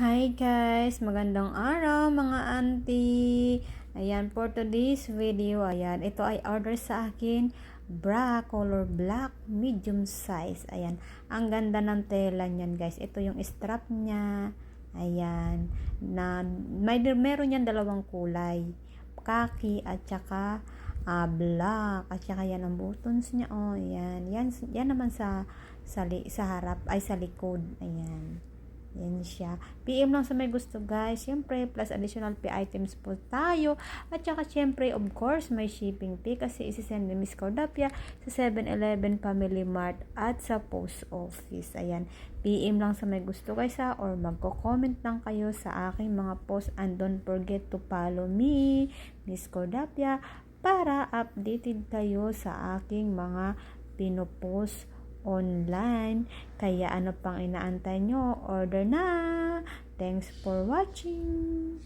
Hi guys! Magandang araw mga auntie! Ayan, for today's video, ayan, ito ay order sa akin, bra, color black, medium size. Ayan, ang ganda ng tela niyan guys. Ito yung strap niya. Ayan, meron yan dalawang kulay. Khaki at saka black. At saka yan ang buttons niya. Oh, ayan. Yan naman sa harap, ay sa likod. Ayan. Yan siya. PM lang sa may gusto guys. Siyempre, plus additional pay items po tayo. At saka siyempre, of course, may shipping fee kasi isisend ni Miss Cordapia sa 7-Eleven, Family Mart at sa post office. Ayan. PM lang sa may gusto guys ha. Or magko-comment lang kayo sa aking mga post. And don't forget to follow me, Miss Cordapia, para updated kayo sa aking mga pinopost online. Kaya ano pang inaantay nyo? Order na! Thanks for watching!